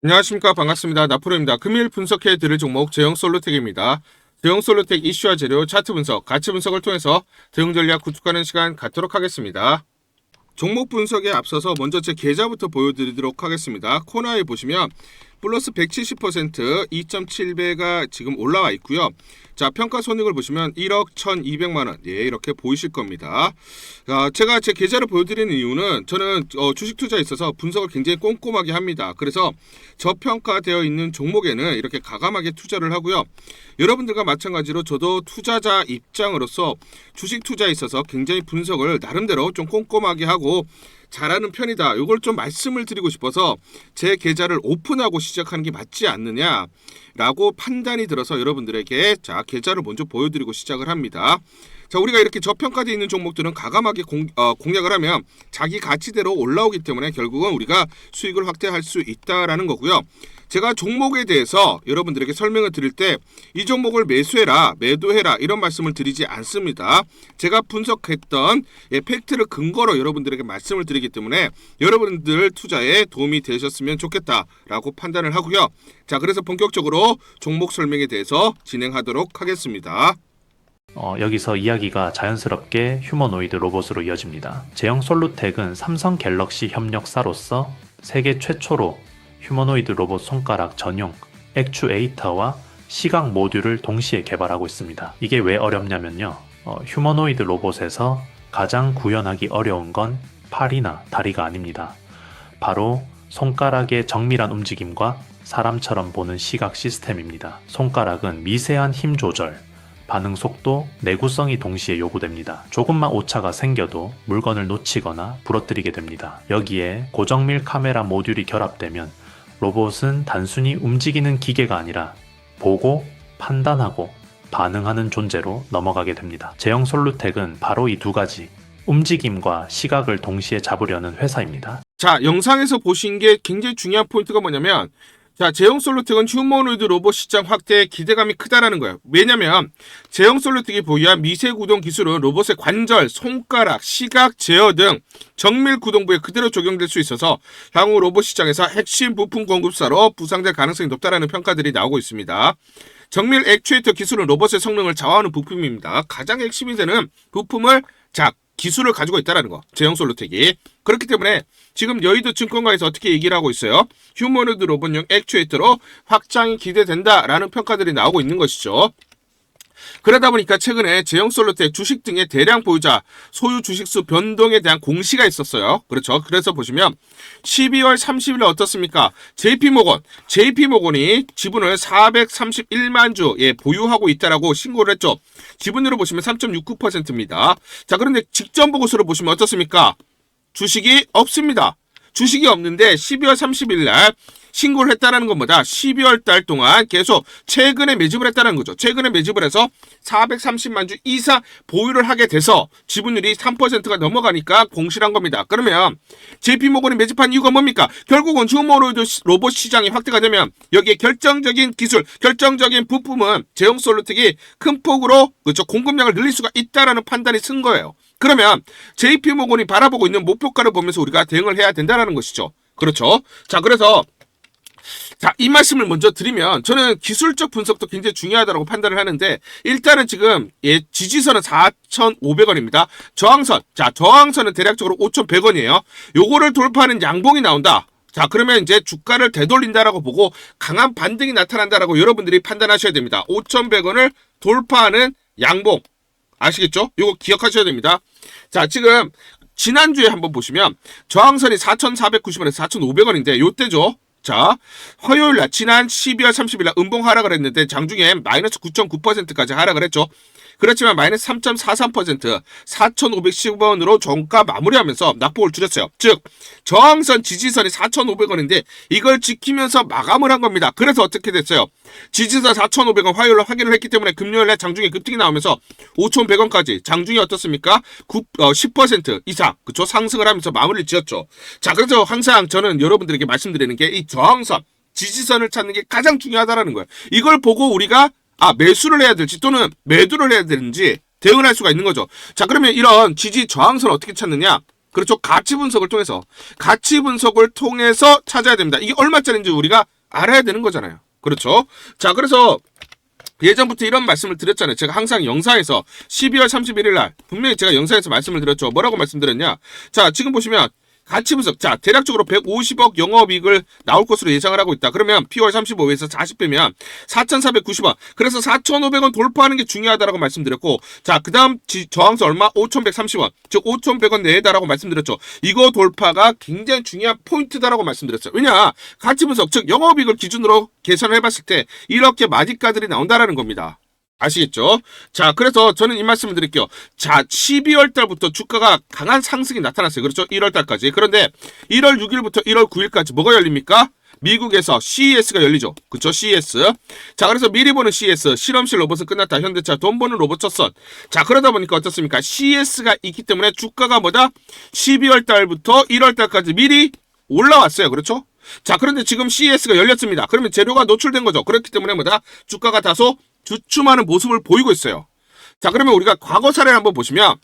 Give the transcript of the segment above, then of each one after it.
안녕하십니까. 반갑습니다. 나프로입니다. 금일 분석해 드릴 종목 제형 솔루텍입니다. 제형 솔루텍 이슈와 재료, 차트 분석, 가치 분석을 통해서 대응 전략 구축하는 시간 갖도록 하겠습니다. 종목 분석에 앞서서 먼저 제 계좌부터 보여드리도록 하겠습니다. 코너에 보시면 플러스 170% 2.7배가 지금 올라와 있고요. 자, 평가 손익을 보시면 1억 1,200만원. 예, 이렇게 보이실 겁니다. 제가 제 계좌를 보여드리는 이유는 저는 주식 투자에 있어서 분석을 굉장히 꼼꼼하게 합니다. 그래서 저평가되어 있는 종목에는 이렇게 가감하게 투자를 하고요. 여러분들과 마찬가지로 저도 투자자 입장으로서 주식 투자에 있어서 굉장히 분석을 나름대로 좀 꼼꼼하게 하고 잘하는 편이다. 이걸 좀 말씀을 드리고 싶어서 제 계좌를 오픈하고 시작하는 게 맞지 않느냐라고 판단이 들어서 여러분들에게 자 계좌를 먼저 보여드리고 시작을 합니다. 자, 우리가 이렇게 저평가되어 있는 종목들은 가감하게 공략을 하면 자기 가치대로 올라오기 때문에 결국은 우리가 수익을 확대할 수 있다라는 거고요. 제가 종목에 대해서 여러분들에게 설명을 드릴 때 이 종목을 매수해라, 매도해라 이런 말씀을 드리지 않습니다. 제가 분석했던 팩트를 근거로 여러분들에게 말씀을 드리기 때문에 여러분들 투자에 도움이 되셨으면 좋겠다라고 판단을 하고요. 자, 그래서 본격적으로 종목 설명에 대해서 진행하도록 하겠습니다. 여기서 이야기가 자연스럽게 휴머노이드 로봇으로 이어집니다. 제형 솔루텍은 삼성 갤럭시 협력사로서 세계 최초로 휴머노이드 로봇 손가락 전용 액추에이터와 시각 모듈을 동시에 개발하고 있습니다. 이게 왜 어렵냐면요. 휴머노이드 로봇에서 가장 구현하기 어려운 건 팔이나 다리가 아닙니다. 바로 손가락의 정밀한 움직임과 사람처럼 보는 시각 시스템입니다. 손가락은 미세한 힘 조절, 반응 속도, 내구성이 동시에 요구됩니다. 조금만 오차가 생겨도 물건을 놓치거나 부러뜨리게 됩니다. 여기에 고정밀 카메라 모듈이 결합되면 로봇은 단순히 움직이는 기계가 아니라 보고, 판단하고, 반응하는 존재로 넘어가게 됩니다. 제형 솔루텍은 바로 이 두 가지, 움직임과 시각을 동시에 잡으려는 회사입니다. 자, 영상에서 보신 게 굉장히 중요한 포인트가 뭐냐면 자, 제형 솔루텍은 휴머노이드 로봇 시장 확대에 기대감이 크다라는 거예요. 왜냐면 제형 솔루텍이 보유한 미세 구동 기술은 로봇의 관절, 손가락, 시각, 제어 등 정밀 구동부에 그대로 적용될 수 있어서 향후 로봇 시장에서 핵심 부품 공급사로 부상될 가능성이 높다라는 평가들이 나오고 있습니다. 정밀 액추에이터 기술은 로봇의 성능을 좌우하는 부품입니다. 가장 핵심이 되는 부품을 기술을 가지고 있다는 거. 제형 솔루텍이. 그렇기 때문에 지금 여의도 증권가에서 어떻게 얘기를 하고 있어요? 휴머노이드 로봇용 액추에이터로 확장이 기대된다라는 평가들이 나오고 있는 것이죠. 그러다 보니까 최근에 제형 솔루텍 주식 등의 대량 보유자 소유 주식수 변동에 대한 공시가 있었어요. 그렇죠. 그래서 보시면 12월 30일에 어떻습니까? JP모건이 지분을 431만 주 보유하고 있다라고 신고를 했죠. 지분율을 보시면 3.69%입니다. 자, 그런데 직전 보고서를 보시면 어떻습니까? 주식이 없습니다. 주식이 없는데 12월 30일 날 신고를 했다는 것보다 12월 달 동안 계속 최근에 매집을 했다는 거죠. 최근에 매집을 해서 430만 주 이상 보유를 하게 돼서 지분율이 3%가 넘어가니까 공시한 겁니다. 그러면 JP모건이 매집한 이유가 뭡니까? 결국은 휴머노이드 로봇 시장이 확대가 되면 여기에 결정적인 기술, 결정적인 부품은 제형 솔루텍이 큰 폭으로 그렇죠, 공급량을 늘릴 수가 있다라는 판단이 쓴 거예요. 그러면 JP모건이 바라보고 있는 목표가를 보면서 우리가 대응을 해야 된다는 것이죠. 그렇죠. 자, 그래서 이 말씀을 먼저 드리면 저는 기술적 분석도 굉장히 중요하다고 판단을 하는데 일단은 지금 지지선은 4,500원입니다. 저항선은 대략적으로 5,100원이에요. 요거를 돌파하는 양봉이 나온다. 자, 그러면 이제 주가를 되돌린다라고 보고 강한 반등이 나타난다라고 여러분들이 판단하셔야 됩니다. 5,100원을 돌파하는 양봉. 아시겠죠? 요거 기억하셔야 됩니다. 자, 지금 지난주에 한번 보시면 저항선이 4,490원에서 4,500원인데 요때죠. 자, 화요일날 지난 12월 30일날 음봉 하락을 했는데 장중에 마이너스 9.9%까지 하락을 했죠. 그렇지만 마이너스 3.43% 4,510원으로 종가 마무리하면서 낙폭을 줄였어요. 즉 저항선 지지선이 4,500원인데 이걸 지키면서 마감을 한 겁니다. 그래서 어떻게 됐어요? 지지선 4,500원 화요일날 확인을 했기 때문에 금요일날 장중에 급등이 나오면서 5,100원까지 장중에 어떻습니까? 10% 이상 그쵸? 상승을 하면서 마무리를 지었죠. 자, 그래서 항상 저는 여러분들에게 말씀드리는 게 이 저항선 지지선을 찾는 게 가장 중요하다라는 거예요. 이걸 보고 우리가 매수를 해야 될지 또는 매도를 해야 되는지 대응을 할 수가 있는 거죠. 자, 그러면 이런 지지 저항선을 어떻게 찾느냐? 그렇죠. 가치 분석을 통해서. 가치 분석을 통해서 찾아야 됩니다. 이게 얼마짜리인지 우리가 알아야 되는 거잖아요. 그렇죠. 자, 그래서 예전부터 이런 말씀을 드렸잖아요. 제가 항상 영상에서 12월 31일 날 분명히 제가 영상에서 말씀을 드렸죠. 뭐라고 말씀드렸냐. 자, 지금 보시면 가치 분석. 자, 대략적으로 150억 영업이익을 나올 것으로 예상을 하고 있다. 그러면 POR 35에서 40 빼면 4,490원. 그래서 4,500원 돌파하는 게 중요하다라고 말씀드렸고, 자, 그 다음 저항선 얼마? 5,130원. 즉, 5,100원 내다라고 말씀드렸죠. 이거 돌파가 굉장히 중요한 포인트다라고 말씀드렸어요. 왜냐? 가치 분석, 즉, 영업이익을 기준으로 계산을 해봤을 때 이렇게 마디가들이 나온다라는 겁니다. 아시겠죠? 자, 그래서 저는 이 말씀을 드릴게요. 자, 12월 달부터 주가가 강한 상승이 나타났어요. 그렇죠? 1월 달까지. 그런데 1월 6일부터 1월 9일까지 뭐가 열립니까? 미국에서 CES가 열리죠. 그쵸? CES. 자, 그래서 미리 보는 CES, 실험실 로봇은 끝났다. 현대차 돈 버는 로봇 첫선. 자, 그러다 보니까 어떻습니까? CES가 있기 때문에 주가가 뭐다? 12월 달부터 1월 달까지 미리 올라왔어요. 그렇죠? 자, 그런데 지금 CES가 열렸습니다. 그러면 재료가 노출된 거죠. 그렇기 때문에 뭐다? 주가가 다소 주춤하는 모습을 보이고 있어요. 자, 그러면 우리가 과거 사례를 한번 보시면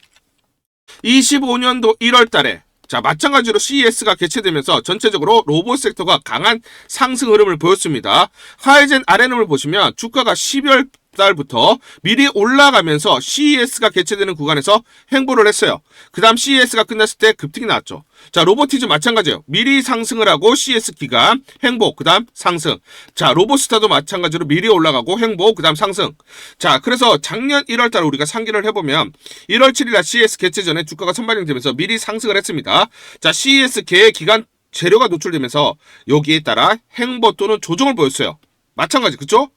25년도 1월 달에 자, 마찬가지로 CES가 개최되면서 전체적으로 로봇 섹터가 강한 상승 흐름을 보였습니다. 하이젠 RNM을 보시면 주가가 12월 달부터 미리 올라가면서 CES가 개최되는 구간에서 횡보를 했어요. 그 다음 CES가 끝났을 때 급등이 나왔죠. 자, 로보티즈 마찬가지예요. 미리 상승을 하고 CS 기간 횡보, 그 다음 상승. 자, 로보스타도 마찬가지로 미리 올라가고 횡보, 그 다음 상승. 자, 그래서 작년 1월 달 우리가 상기를 해보면 1월 7일 날 CES 개최 전에 주가가 선반영되면서 미리 상승을 했습니다. 자, CES 개최 기간 재료가 노출되면서 여기에 따라 횡보 또는 조정을 보였어요. 마찬가지, 그쵸?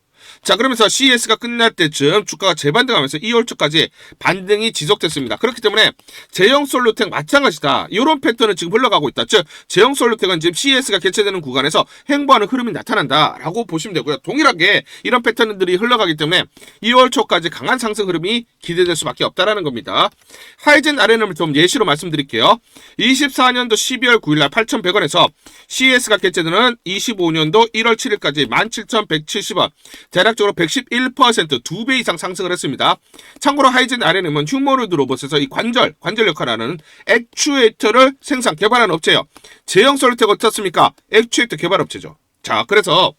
자, 그러면서 CES가 끝날 때쯤 주가가 재반등하면서 2월 초까지 반등이 지속됐습니다. 그렇기 때문에 제형솔루텍 마찬가지다. 이런 패턴은 지금 흘러가고 있다. 즉, 제형솔루텍은 지금 CES가 개최되는 구간에서 횡보하는 흐름이 나타난다라고 보시면 되고요. 동일하게 이런 패턴들이 흘러가기 때문에 2월 초까지 강한 상승 흐름이 기대될 수밖에 없다라는 겁니다. 하이젠 RNM을 좀 예시로 말씀드릴게요. 24년도 12월 9일 날 8,100원에서 CES가 개최되는 25년도 1월 7일까지 17,170원. 대략적으로 111% 2배 이상 상승을 했습니다. 참고로 하이젠 RNM은 휴머노이드 로봇에서 이 관절 역할을 하는 액추에이터를 생산, 개발하는 업체예요. 제형솔루텍 어떻습니까? 액추에이터 개발 업체죠. 자, 그래서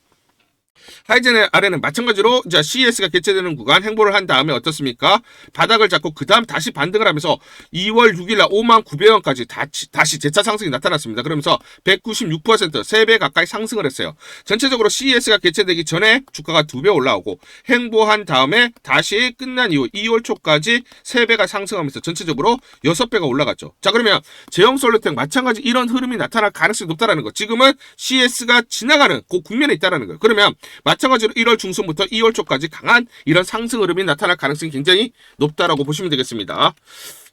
하이젠 RN은 마찬가지로 이제 CES가 개최되는 구간 횡보를 한 다음에 어떻습니까? 바닥을 잡고 그 다음 다시 반등을 하면서 2월 6일날 59,000원까지 다시 재차 상승이 나타났습니다. 그러면서 196% 3배 가까이 상승을 했어요. 전체적으로 CES가 개최되기 전에 주가가 2배 올라오고 횡보한 다음에 다시 끝난 이후 2월 초까지 3배가 상승하면서 전체적으로 6배가 올라갔죠. 자, 그러면 제형솔루텍 마찬가지 이런 흐름이 나타날 가능성이 높다라는 거. 지금은 CES가 지나가는 그 국면에 있다라는 거예요. 그러면 마찬가지로 1월 중순부터 2월 초까지 강한 이런 상승 흐름이 나타날 가능성이 굉장히 높다라고 보시면 되겠습니다.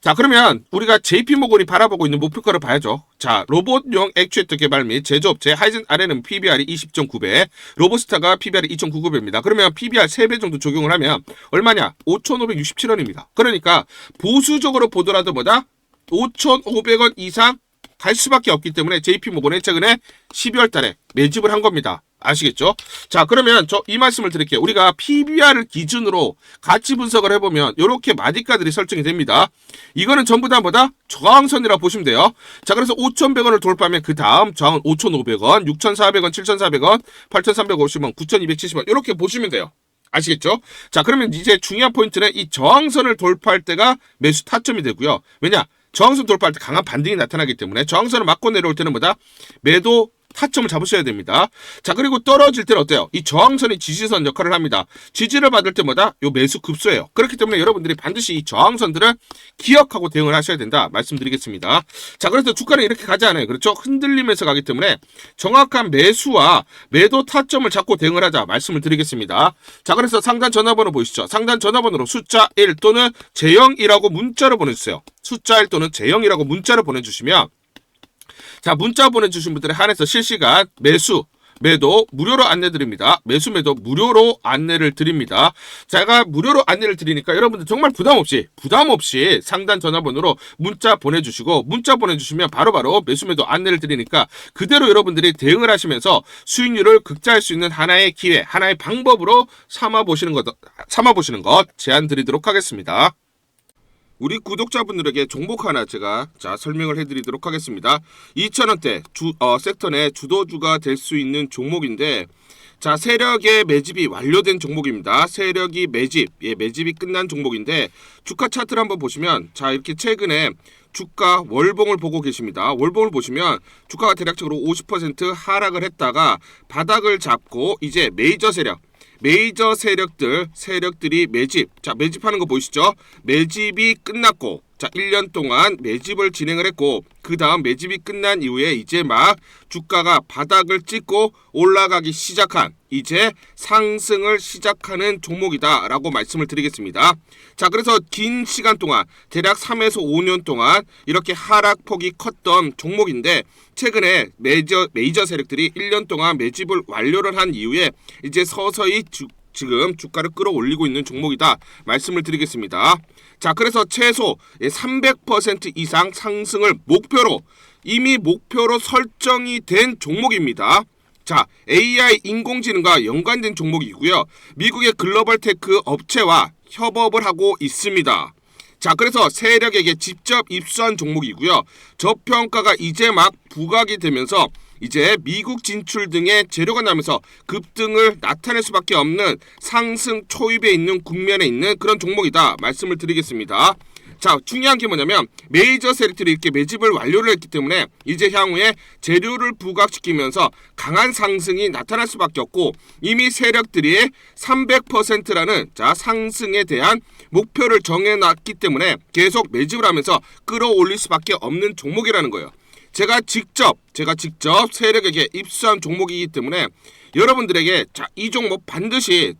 자, 그러면 우리가 JP모건이 바라보고 있는 목표가를 봐야죠. 자, 로봇용 액추에이터 개발 및 제조업체 하이젠 RNM PBR이 20.9배, 로보스타가 PBR이 2.99배입니다. 그러면 PBR 3배 정도 적용을 하면 얼마냐? 5,567원입니다. 그러니까 보수적으로 보더라도 뭐다? 5,500원 이상 갈 수밖에 없기 때문에 JP모건이 최근에 12월 달에 매집을 한 겁니다. 아시겠죠? 자, 그러면 저 이 말씀을 드릴게요. 우리가 PBR을 기준으로 가치 분석을 해보면 이렇게 마디가들이 설정이 됩니다. 이거는 전부 다 뭐다? 저항선이라고 보시면 돼요. 자, 그래서 5,100원을 돌파하면 그 다음 저항은 5,500원, 6,400원, 7,400원, 8,350원, 9,270원 이렇게 보시면 돼요. 아시겠죠? 자, 그러면 이제 중요한 포인트는 이 저항선을 돌파할 때가 매수 타점이 되고요. 왜냐? 저항선 돌파할 때 강한 반등이 나타나기 때문에 저항선을 맞고 내려올 때는 뭐다? 매도 타점을 잡으셔야 됩니다. 자, 그리고 떨어질 때는 어때요? 이 저항선이 지지선 역할을 합니다. 지지를 받을 때마다 요 매수 급소예요. 그렇기 때문에 여러분들이 반드시 이 저항선들을 기억하고 대응을 하셔야 된다 말씀드리겠습니다. 자, 그래서 주가는 이렇게 가지 않아요. 그렇죠? 흔들리면서 가기 때문에 정확한 매수와 매도 타점을 잡고 대응을 하자 말씀을 드리겠습니다. 자, 그래서 상단 전화번호 보이시죠? 상단 전화번호로 숫자 1 또는 제0이라고 문자를 보내주세요. 숫자 1 또는 제0이라고 문자를 보내주시면 자, 문자 보내주신 분들에 한해서 실시간 매수, 매도 무료로 안내드립니다. 매수, 매도 무료로 안내를 드립니다. 제가 무료로 안내를 드리니까 여러분들 정말 부담 없이 상단 전화번호로 문자 보내주시고 문자 보내주시면 바로바로 매수, 매도 안내를 드리니까 그대로 여러분들이 대응을 하시면서 수익률을 극대화할 수 있는 하나의 기회, 하나의 방법으로 삼아보시는 것 제안 드리도록 하겠습니다. 우리 구독자분들에게 종목 하나 제가 설명을 해드리도록 하겠습니다. 2,000원대 섹터 내 주도주가 될 수 있는 종목인데, 자, 세력의 매집이 완료된 종목입니다. 세력이 매집이 끝난 종목인데, 주가 차트를 한번 보시면, 자, 이렇게 최근에 주가 월봉을 보고 계십니다. 월봉을 보시면 주가가 대략적으로 50% 하락을 했다가 바닥을 잡고 이제 메이저 세력들이 매집하는 거 보이시죠? 매집이 끝났고, 자, 1년 동안 매집을 진행을 했고, 그 다음 매집이 끝난 이후에 이제 막 주가가 바닥을 찍고 올라가기 시작한, 이제 상승을 시작하는 종목이다 라고 말씀을 드리겠습니다. 자, 그래서 긴 시간 동안 대략 3에서 5년 동안 이렇게 하락폭이 컸던 종목인데, 최근에 메이저 세력들이 1년 동안 매집을 완료를 한 이후에 이제 서서히 지금 주가를 끌어올리고 있는 종목이다 말씀을 드리겠습니다. 자, 그래서 최소 300% 이상 상승을 이미 목표로 설정이 된 종목입니다. 자, AI 인공지능과 연관된 종목이고요. 미국의 글로벌 테크 업체와 협업을 하고 있습니다. 자, 그래서 세력에게 직접 입수한 종목이고요. 저평가가 이제 막 부각이 되면서 이제 미국 진출 등의 재료가 나면서 급등을 나타낼 수밖에 없는 상승 초입에 있는 국면에 있는 그런 종목이다 말씀을 드리겠습니다. 자, 중요한 게 뭐냐면 메이저 세력들이 이렇게 매집을 완료를 했기 때문에 이제 향후에 재료를 부각시키면서 강한 상승이 나타날 수밖에 없고, 이미 세력들이 300%라는 상승에 대한 목표를 정해놨기 때문에 계속 매집을 하면서 끌어올릴 수밖에 없는 종목이라는 거예요. 제가 직접 세력에게 입수한 종목이기 때문에 여러분들에게 이 종목 반드시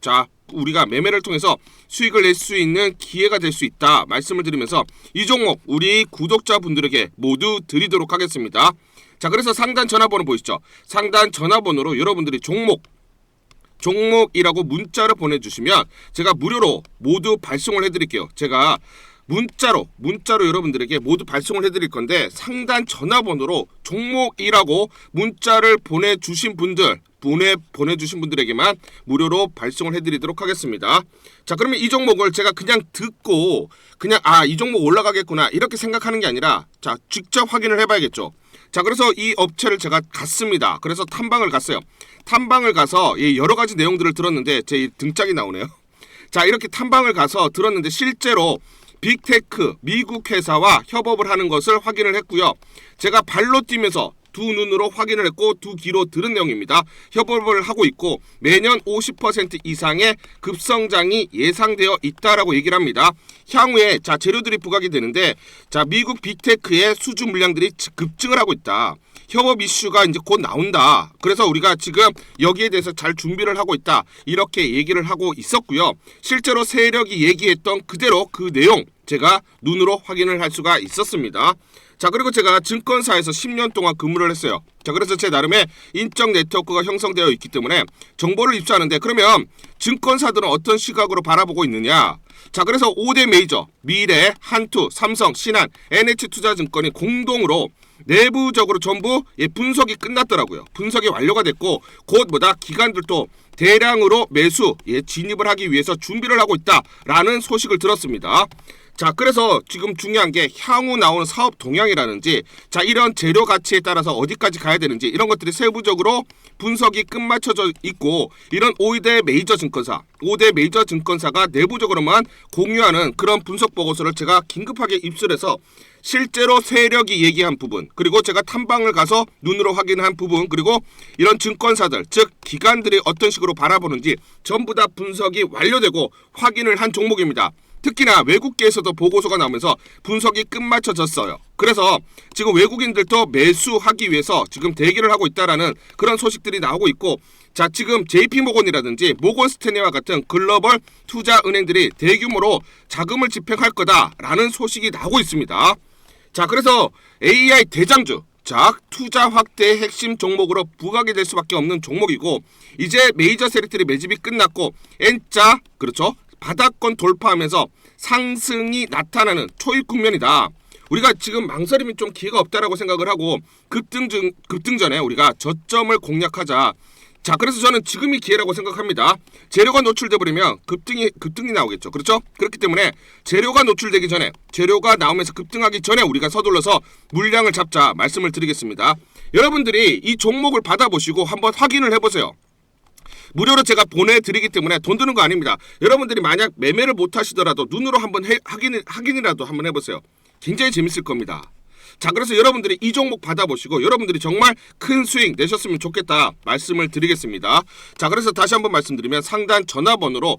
우리가 매매를 통해서 수익을 낼 수 있는 기회가 될 수 있다 말씀을 드리면서 이 종목 우리 구독자분들에게 모두 드리도록 하겠습니다. 자, 그래서 상단 전화번호 보이시죠? 상단 전화번호로 여러분들이 종목이라고 문자를 보내주시면 제가 무료로 모두 발송을 해드릴게요. 제가 문자로 여러분들에게 모두 발송을 해드릴 건데, 상단 전화번호로 종목이라고 문자를 보내주신 분들에게만 무료로 발송을 해드리도록 하겠습니다. 자, 그러면 이 종목을 제가 그냥 듣고 이 종목 올라가겠구나 이렇게 생각하는 게 아니라 직접 확인을 해봐야겠죠. 자, 그래서 이 업체를 제가 갔습니다. 그래서 탐방을 갔어요. 탐방을 가서 여러 가지 내용들을 들었는데 제 등짝이 나오네요. 자, 이렇게 탐방을 가서 들었는데 실제로 빅테크 미국 회사와 협업을 하는 것을 확인을 했고요. 제가 발로 뛰면서 두 눈으로 확인을 했고 두 귀로 들은 내용입니다. 협업을 하고 있고 매년 50% 이상의 급성장이 예상되어 있다라고 얘기를 합니다. 향후에 재료들이 부각이 되는데, 미국 빅테크의 수주 물량들이 급증을 하고 있다. 협업 이슈가 이제 곧 나온다. 그래서 우리가 지금 여기에 대해서 잘 준비를 하고 있다. 이렇게 얘기를 하고 있었고요. 실제로 세력이 얘기했던 그대로 그 내용 제가 눈으로 확인을 할 수가 있었습니다. 자, 그리고 제가 증권사에서 10년 동안 근무를 했어요. 자, 그래서 제 나름의 인적 네트워크가 형성되어 있기 때문에 정보를 입수하는데, 그러면 증권사들은 어떤 시각으로 바라보고 있느냐? 자, 그래서 5대 메이저 미래, 한투, 삼성, 신한, NH투자증권이 공동으로 내부적으로 전부 분석이 끝났더라고요. 분석이 완료가 됐고 곧 기관들도 대량으로 매수 진입을 하기 위해서 준비를 하고 있다라는 소식을 들었습니다. 자, 그래서 지금 중요한 게 향후 나오는 사업 동향이라든지 이런 재료 가치에 따라서 어디까지 가야 되는지 이런 것들이 세부적으로 분석이 끝마쳐져 있고, 이런 5대 메이저 증권사가 내부적으로만 공유하는 그런 분석 보고서를 제가 긴급하게 입수해서 실제로 세력이 얘기한 부분, 그리고 제가 탐방을 가서 눈으로 확인한 부분, 그리고 이런 증권사들 즉 기관들이 어떤 식으로 바라보는지 전부 다 분석이 완료되고 확인을 한 종목입니다. 특히나 외국계에서도 보고서가 나오면서 분석이 끝마쳐졌어요. 그래서 지금 외국인들도 매수하기 위해서 지금 대기를 하고 있다라는 그런 소식들이 나오고 있고, 지금 JP모건이라든지 모건스탠리와 같은 글로벌 투자 은행들이 대규모로 자금을 집행할 거다라는 소식이 나오고 있습니다. 자, 그래서 AI 대장주, 투자 확대의 핵심 종목으로 부각이 될 수밖에 없는 종목이고, 이제 메이저 세력들이 매집이 끝났고 N자, 바닥권 돌파하면서 상승이 나타나는 초입 국면이다. 우리가 지금 망설임이 좀 기회가 없다라고 생각을 하고 급등 전에 우리가 저점을 공략하자. 자, 그래서 저는 지금이 기회라고 생각합니다. 재료가 노출돼 버리면 급등이 나오겠죠. 그렇죠? 그렇기 때문에 재료가 노출되기 전에, 재료가 나오면서 급등하기 전에 우리가 서둘러서 물량을 잡자 말씀을 드리겠습니다. 여러분들이 이 종목을 받아보시고 한번 확인을 해보세요. 무료로 제가 보내드리기 때문에 돈 드는 거 아닙니다. 여러분들이 만약 매매를 못 하시더라도 눈으로 한번 확인이라도 한번 해보세요. 굉장히 재밌을 겁니다. 자, 그래서 여러분들이 이 종목 받아보시고 여러분들이 정말 큰 수익 내셨으면 좋겠다 말씀을 드리겠습니다. 자, 그래서 다시 한번 말씀드리면 상단 전화번호로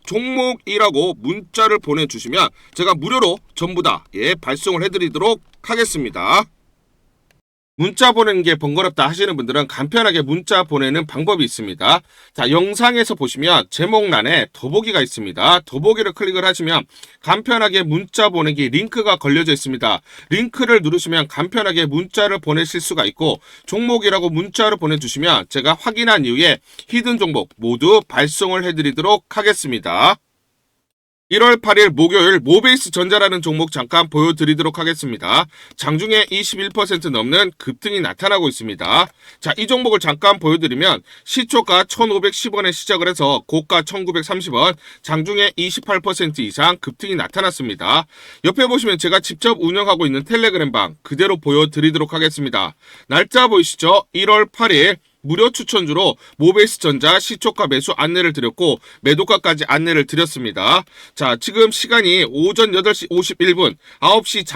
종목이라고 문자를 보내주시면 제가 무료로 전부 다 발송을 해드리도록 하겠습니다. 문자 보내는 게 번거롭다 하시는 분들은 간편하게 문자 보내는 방법이 있습니다. 자, 영상에서 보시면 제목란에 더보기가 있습니다. 더보기를 클릭을 하시면 간편하게 문자 보내기 링크가 걸려져 있습니다. 링크를 누르시면 간편하게 문자를 보내실 수가 있고, 종목이라고 문자를 보내주시면 제가 확인한 이후에 히든 종목 모두 발송을 해드리도록 하겠습니다. 1월 8일 목요일 모베이스 전자라는 종목 잠깐 보여드리도록 하겠습니다. 장중에 21% 넘는 급등이 나타나고 있습니다. 자, 이 종목을 잠깐 보여드리면 시초가 1,510원에 시작을 해서 고가 1,930원, 장중에 28% 이상 급등이 나타났습니다. 옆에 보시면 제가 직접 운영하고 있는 텔레그램방 그대로 보여드리도록 하겠습니다. 날짜 보이시죠? 1월 8일 무료 추천주로 모베이스 전자 시초가 매수 안내를 드렸고 매도가까지 안내를 드렸습니다. 자, 지금 시간이 오전 8시 51분 9시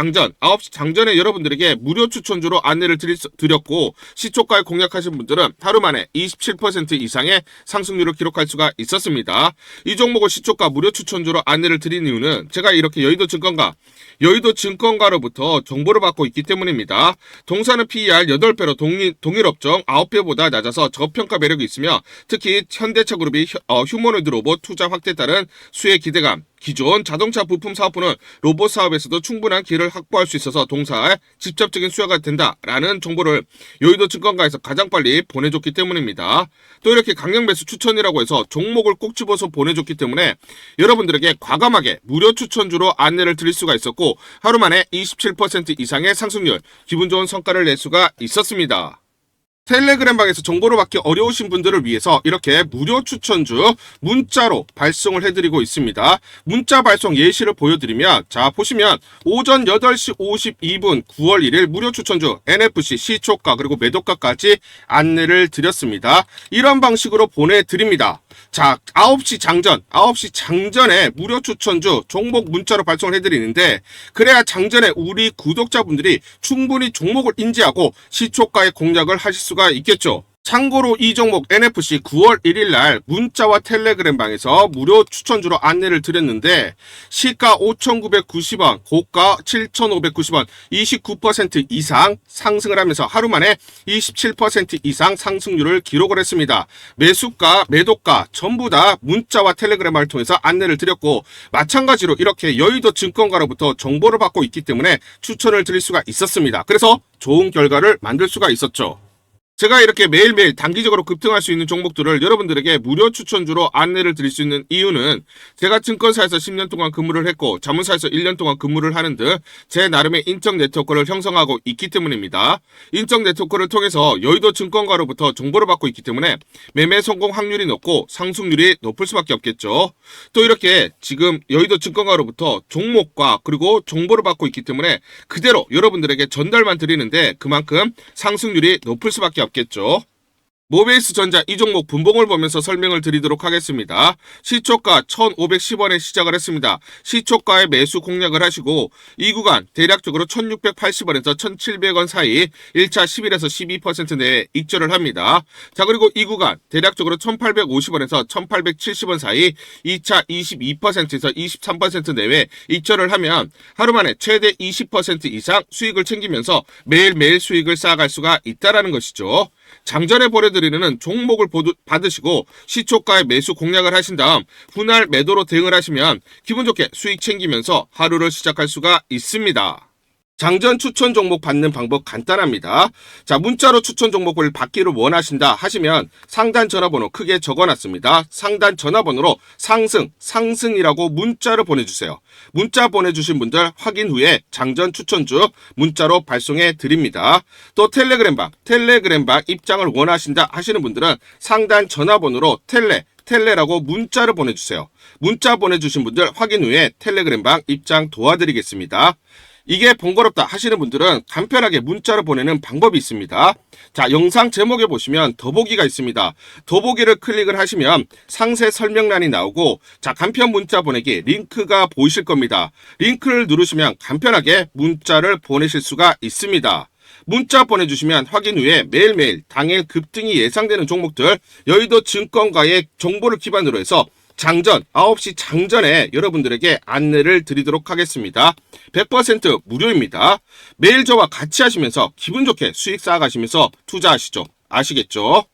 장전에 여러분들에게 무료 추천주로 안내를 드렸고 시초가에 공략하신 분들은 하루 만에 27% 이상의 상승률을 기록할 수가 있었습니다. 이 종목을 시초가 무료 추천주로 안내를 드린 이유는 제가 이렇게 여의도 증권가로부터 정보를 받고 있기 때문입니다. 동사는 PER 8배로 동일업종 9배보다 낮아서 저평가 매력이 있으며 특히 현대차그룹이 휴머노이드 로봇 투자 확대에 따른 수혜 기대감, 기존 자동차 부품 사업부는 로봇 사업에서도 충분한 기회를 확보할 수 있어서 동사에 직접적인 수혜가 된다라는 정보를 여의도 증권가에서 가장 빨리 보내줬기 때문입니다. 또 이렇게 강력 매수 추천이라고 해서 종목을 꼭 집어서 보내줬기 때문에 여러분들에게 과감하게 무료 추천주로 안내를 드릴 수가 있었고 하루 만에 27% 이상의 상승률, 기분 좋은 성과를 낼 수가 있었습니다. 텔레그램방에서 정보를 받기 어려우신 분들을 위해서 이렇게 무료 추천주 문자로 발송을 해드리고 있습니다. 문자 발송 예시를 보여드리면 자, 보시면 오전 8시 52분 9월 1일 무료 추천주 NFC 시초가 그리고 매도가까지 안내를 드렸습니다. 이런 방식으로 보내드립니다. 자, 9시 장전에 무료 추천주 종목 문자로 발송을 해드리는데 그래야 장전에 우리 구독자분들이 충분히 종목을 인지하고 시초가에 공략을 하실 수가 있겠죠. 참고로 이 종목 NFC 9월 1일 날 문자와 텔레그램방에서 무료 추천주로 안내를 드렸는데 시가 5,990원, 고가 7,590원, 29% 이상 상승을 하면서 하루 만에 27% 이상 상승률을 기록을 했습니다. 매수가, 매도가 전부 다 문자와 텔레그램을 통해서 안내를 드렸고 마찬가지로 이렇게 여의도 증권가로부터 정보를 받고 있기 때문에 추천을 드릴 수가 있었습니다. 그래서 좋은 결과를 만들 수가 있었죠. 제가 이렇게 매일매일 단기적으로 급등할 수 있는 종목들을 여러분들에게 무료 추천주로 안내를 드릴 수 있는 이유는 제가 증권사에서 10년 동안 근무를 했고 자문사에서 1년 동안 근무를 하는 등 제 나름의 인적 네트워크를 형성하고 있기 때문입니다. 인적 네트워크를 통해서 여의도 증권가로부터 정보를 받고 있기 때문에 매매 성공 확률이 높고 상승률이 높을 수밖에 없겠죠. 또 이렇게 지금 여의도 증권가로부터 종목과 그리고 정보를 받고 있기 때문에 그대로 여러분들에게 전달만 드리는데 그만큼 상승률이 높을 수밖에 없겠죠. 모베이스 전자 이 종목 분봉을 보면서 설명을 드리도록 하겠습니다. 시초가 1,510원에 시작을 했습니다. 시초가에 매수 공략을 하시고 이 구간 대략적으로 1,680원에서 1,700원 사이 1차 11에서 12% 내에 익절을 합니다. 자, 그리고 이 구간 대략적으로 1,850원에서 1,870원 사이 2차 22%에서 23% 내외 익절을 하면 하루 만에 최대 20% 이상 수익을 챙기면서 매일매일 수익을 쌓아갈 수가 있다는 것이죠. 장전에 보내드리는 종목을 받으시고 시초가에 매수 공략을 하신 다음 분할 매도로 대응을 하시면 기분 좋게 수익 챙기면서 하루를 시작할 수가 있습니다. 장전 추천 종목 받는 방법 간단합니다. 자, 문자로 추천 종목을 받기를 원하신다 하시면 상단 전화번호 크게 적어놨습니다. 상단 전화번호로 상승이라고 문자를 보내주세요. 문자 보내주신 분들 확인 후에 장전 추천주 문자로 발송해 드립니다. 또 텔레그램방 입장을 원하신다 하시는 분들은 상단 전화번호로 텔레라고 문자를 보내주세요. 문자 보내주신 분들 확인 후에 텔레그램방 입장 도와드리겠습니다. 이게 번거롭다 하시는 분들은 간편하게 문자로 보내는 방법이 있습니다. 자, 영상 제목에 보시면 더보기가 있습니다. 더보기를 클릭을 하시면 상세 설명란이 나오고, 자, 간편 문자 보내기 링크가 보이실 겁니다. 링크를 누르시면 간편하게 문자를 보내실 수가 있습니다. 문자 보내주시면 확인 후에 매일매일 당일 급등이 예상되는 종목들, 여의도 증권가의 정보를 기반으로 해서 장전, 9시 장전에 여러분들에게 안내를 드리도록 하겠습니다. 100% 무료입니다. 매일 저와 같이 하시면서 기분 좋게 수익 쌓아가시면서 투자하시죠. 아시겠죠?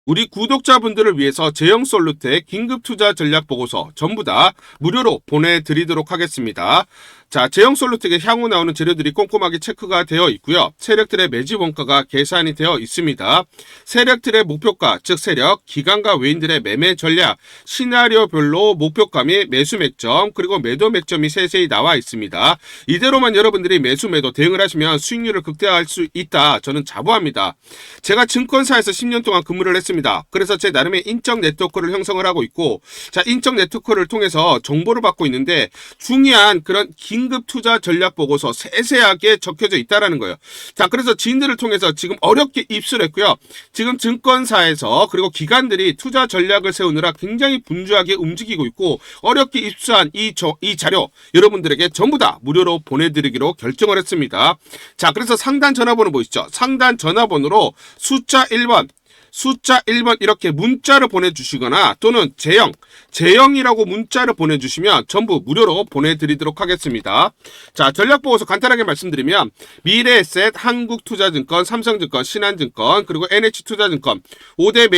우리 구독자분들을 위해서 제형솔루텍 긴급투자 전략 보고서 전부 다 무료로 보내드리도록 하겠습니다. 자, 제형솔루텍에 향후 나오는 재료들이 꼼꼼하게 체크가 되어 있고요. 세력들의 매집 원가가 계산이 되어 있습니다. 세력들의 목표가, 즉 세력, 기관과 외인들의 매매 전략, 시나리오별로 목표가 및 매수 맥점, 그리고 매도 맥점이 세세히 나와 있습니다. 이대로만 여러분들이 매수 매도 대응을 하시면 수익률을 극대화할 수 있다. 저는 자부합니다. 제가 증권사에서 10년 동안 근무를 했습니다. 그래서 제 나름의 인적 네트워크를 형성을 하고 있고, 자, 인적 네트워크를 통해서 정보를 받고 있는데 중요한 그런 긴급 투자 전략 보고서 세세하게 적혀져 있다라는 거예요. 자, 그래서 지인들을 통해서 지금 어렵게 입수를 했고요. 지금 증권사에서 그리고 기관들이 투자 전략을 세우느라 굉장히 분주하게 움직이고 있고, 어렵게 입수한 이 자료 여러분들에게 전부 다 무료로 보내드리기로 결정을 했습니다. 자, 그래서 상단 전화번호 보이시죠? 상단 전화번호로 숫자 1번 이렇게 문자를 보내주시거나 또는 제형이라고 문자를 보내주시면 전부 무료로 보내드리도록 하겠습니다. 자, 전략보고서 간단하게 말씀드리면 미래에셋, 한국투자증권, 삼성증권, 신한증권, 그리고 NH투자증권 5대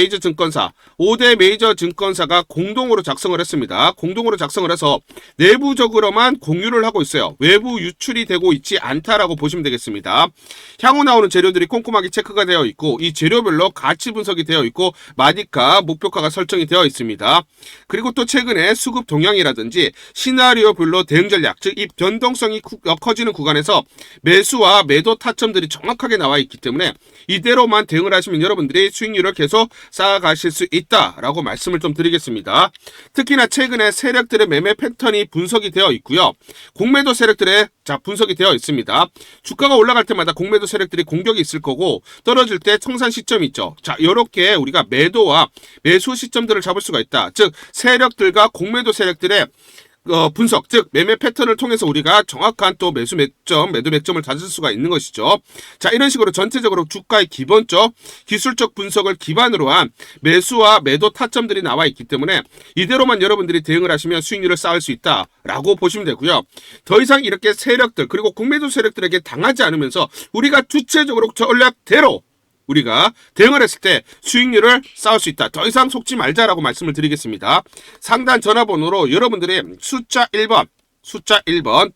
메이저 증권사가 공동으로 작성을 했습니다. 공동으로 작성을 해서 내부적으로만 공유를 하고 있어요. 외부 유출이 되고 있지 않다라고 보시면 되겠습니다. 향후 나오는 재료들이 꼼꼼하게 체크가 되어 있고, 이 재료별로 가치 분석이 되어 있고, 마디가, 목표가가 설정이 되어 있습니다. 그리고 또 최근에 수급 동향이라든지 시나리오별로 대응 전략, 즉 이 변동성이 커지는 구간에서 매수와 매도 타점들이 정확하게 나와 있기 때문에 이대로만 대응을 하시면 여러분들이 수익률을 계속 쌓아가실 수 있다라고 말씀을 좀 드리겠습니다. 특히나 최근에 세력들의 매매 패턴이 분석이 되어 있고요. 공매도 세력들의 분석이 되어 있습니다. 주가가 올라갈 때마다 공매도 세력들이 공격이 있을 거고, 떨어질 때 청산 시점이 있죠. 자, 이렇게 우리가 매도와 매수 시점들을 잡을 수가 있다. 즉 세력들과 공매도 세력들의 분석, 즉 매매 패턴을 통해서 우리가 정확한 또 매수 맥점, 매도 맥점을 찾을 수가 있는 것이죠. 자, 이런 식으로 전체적으로 주가의 기본적, 기술적 분석을 기반으로 한 매수와 매도 타점들이 나와 있기 때문에 이대로만 여러분들이 대응을 하시면 수익률을 쌓을 수 있다라고 보시면 되고요. 더 이상 이렇게 세력들, 그리고 공매도 세력들에게 당하지 않으면서 우리가 주체적으로 전략대로 우리가 대응을 했을 때 수익률을 쌓을 수 있다. 더 이상 속지 말자라고 말씀을 드리겠습니다. 상단 전화번호로 여러분들이 숫자 1번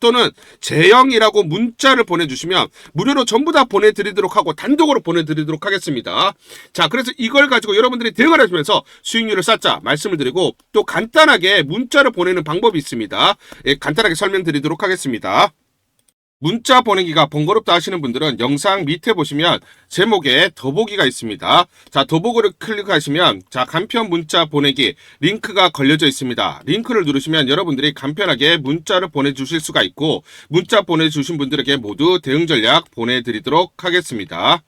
또는 제형이라고 문자를 보내주시면 무료로 전부 다 보내드리도록 하고 단독으로 보내드리도록 하겠습니다. 자, 그래서 이걸 가지고 여러분들이 대응을 하시면서 수익률을 쌓자 말씀을 드리고, 또 간단하게 문자를 보내는 방법이 있습니다. 예, 간단하게 설명드리도록 하겠습니다. 문자 보내기가 번거롭다 하시는 분들은 영상 밑에 보시면 제목에 더보기가 있습니다. 자, 더보기를 클릭하시면 간편 문자 보내기 링크가 걸려져 있습니다. 링크를 누르시면 여러분들이 간편하게 문자를 보내주실 수가 있고, 문자 보내주신 분들에게 모두 대응 전략 보내드리도록 하겠습니다.